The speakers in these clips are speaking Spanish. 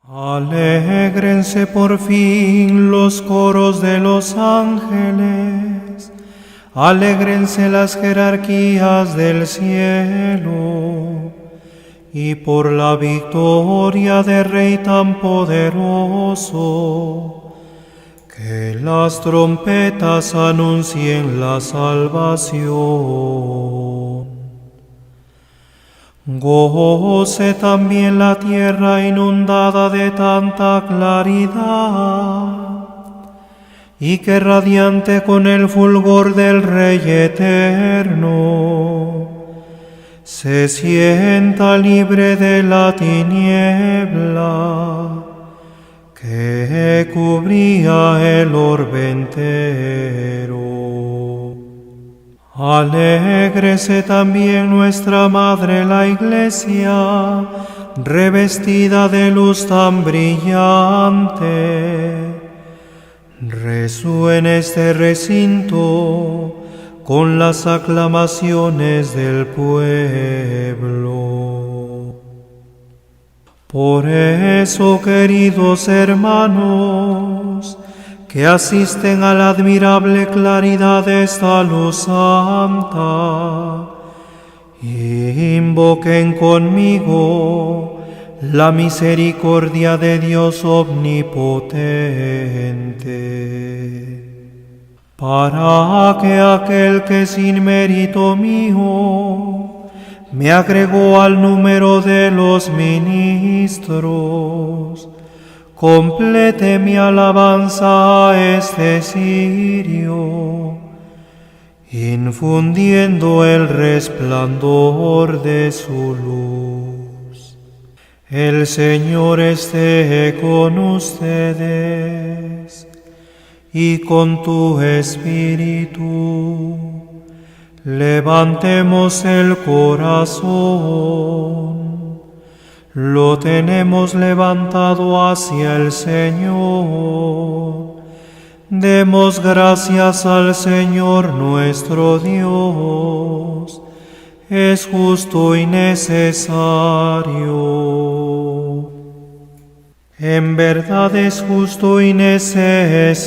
Alégrense por fin los coros de los ángeles, alégrense las jerarquías del cielo, y por la victoria del Rey tan poderoso, que las trompetas anuncien la salvación. Goce también la tierra inundada de tanta claridad, y que radiante con el fulgor del Rey eterno, se sienta libre de la tiniebla que cubría el orbe entero. Alégrese también nuestra Madre la Iglesia, revestida de luz tan brillante. Resuene este recinto con las aclamaciones del pueblo. Por eso, queridos hermanos, que asisten a la admirable claridad de esta luz santa, invoquen conmigo la misericordia de Dios omnipotente, para que aquel que sin mérito mío me agregó al número de los ministros, complete mi alabanza a este cirio, infundiendo el resplandor de su luz. El Señor esté con ustedes y con tu espíritu. Levantemos el corazón. Lo tenemos levantado hacia el Señor. Demos gracias al Señor nuestro Dios. Es justo y necesario. En verdad es justo y necesario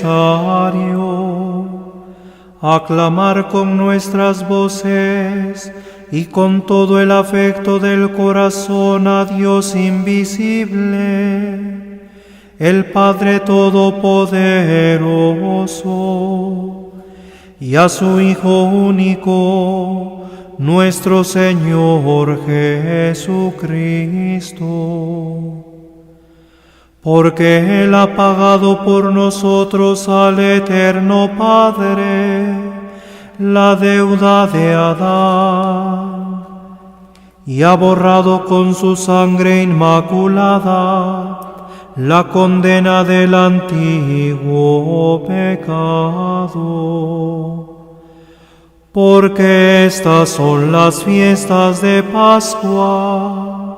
aclamar con nuestras voces y con todo el afecto del corazón a Dios invisible, el Padre Todopoderoso, y a su Hijo único, nuestro Señor Jesucristo. Porque Él ha pagado por nosotros al Eterno Padre la deuda de Adán, y ha borrado con su sangre inmaculada la condena del antiguo pecado. Porque estas son las fiestas de Pascua,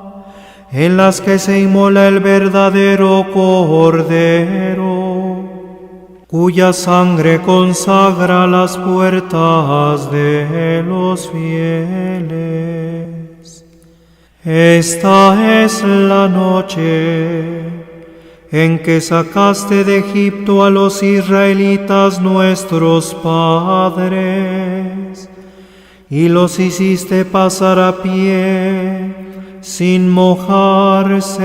en las que se inmola el verdadero Cordero, cuya sangre consagra las puertas de los fieles. Esta es la noche en que sacaste de Egipto a los israelitas nuestros padres, y los hiciste pasar a pie, sin mojarse,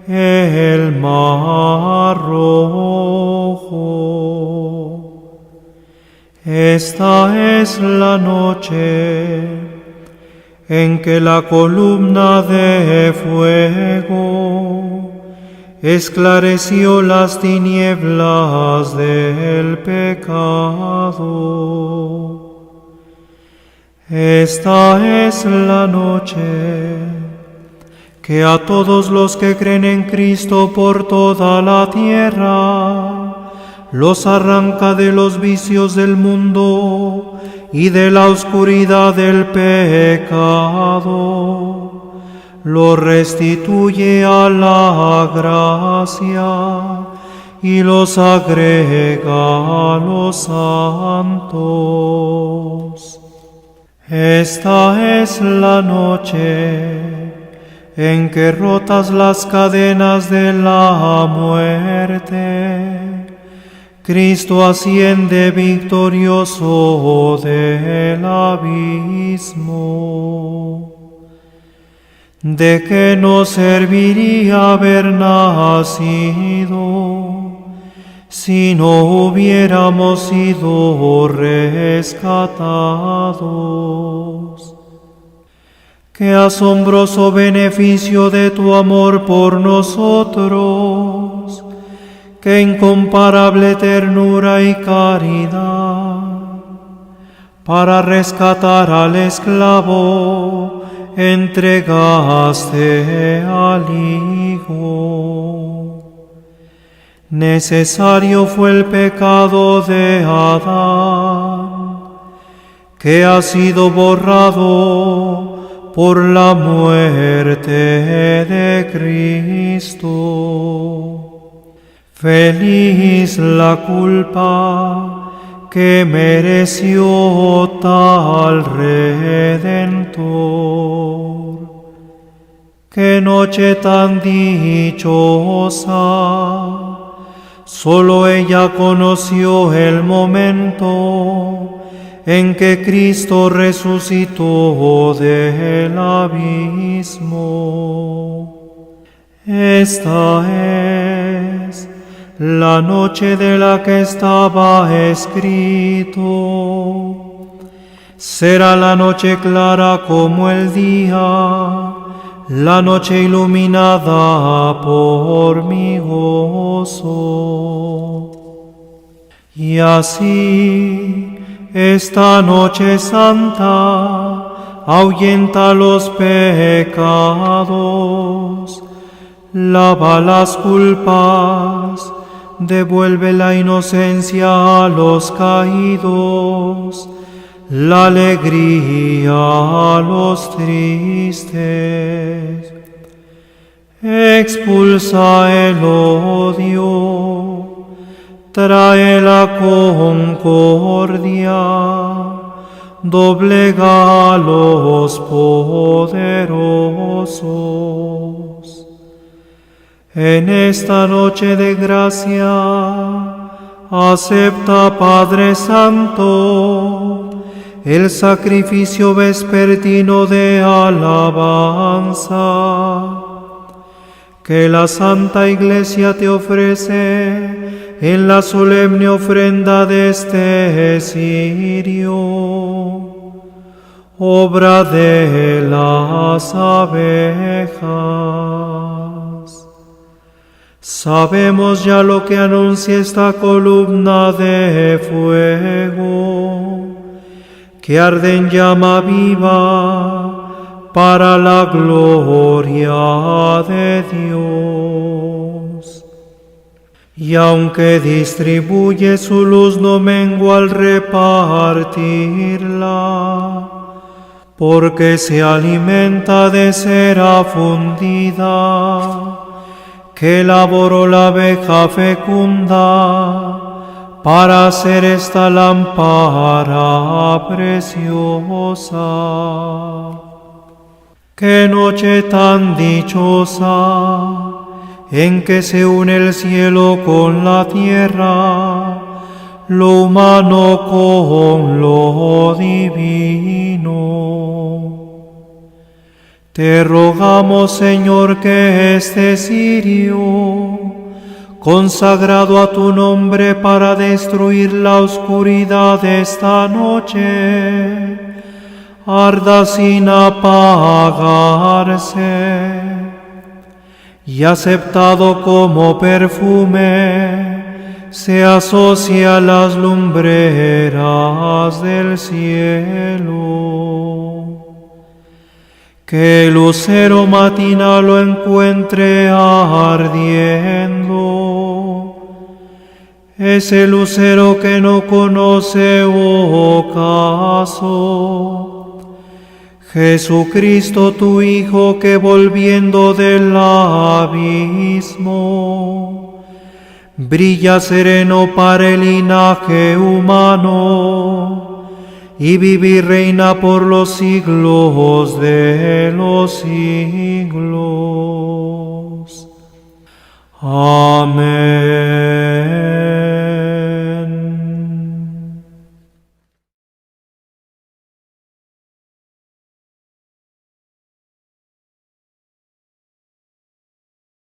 el mar rojo. Esta es la noche en que la columna de fuego esclareció las tinieblas del pecado. Esta es la noche que a todos los que creen en Cristo por toda la tierra los arranca de los vicios del mundo y de la oscuridad del pecado, los restituye a la gracia y los agrega a los santos. Esta es la noche en que rotas las cadenas de la muerte, Cristo asciende victorioso del abismo. ¿De qué nos serviría haber nacido si no hubiéramos sido rescatados? Qué asombroso beneficio de tu amor por nosotros, qué incomparable ternura y caridad, para rescatar al esclavo entregaste al Hijo. Necesario fue el pecado de Adán, que ha sido borrado por la muerte de Cristo. Feliz la culpa que mereció tal Redentor. Qué noche tan dichosa, solo ella conoció el momento en que Cristo resucitó del abismo. Esta es la noche de la que estaba escrito. Será la noche clara como el día, la noche iluminada por mi gozo. Y así, esta noche santa ahuyenta los pecados, lava las culpas, devuelve la inocencia a los caídos, la alegría a los tristes, expulsa el odio, trae la concordia, doblega a los poderosos. En esta noche de gracia, acepta, Padre Santo, el sacrificio vespertino de alabanza que la Santa Iglesia te ofrece en la solemne ofrenda de este cirio, obra de las abejas. Sabemos ya lo que anuncia esta columna de fuego, que arde en llama viva para la gloria de Dios. Y aunque distribuye su luz, no mengua al repartirla, porque se alimenta de cera fundida, que elaboró la abeja fecunda para hacer esta lámpara preciosa. Qué noche tan dichosa, en que se une el cielo con la tierra, lo humano con lo divino. Te rogamos, Señor, que este cirio, consagrado a tu nombre para destruir la oscuridad de esta noche, arda sin apagarse, y aceptado como perfume, se asocia a las lumbreras del cielo. Que el lucero matinal lo encuentre ardiendo, ese lucero que no conoce ocaso. Jesucristo tu Hijo, que volviendo del abismo, brilla sereno para el linaje humano, y vive y reina por los siglos de los siglos. Amén.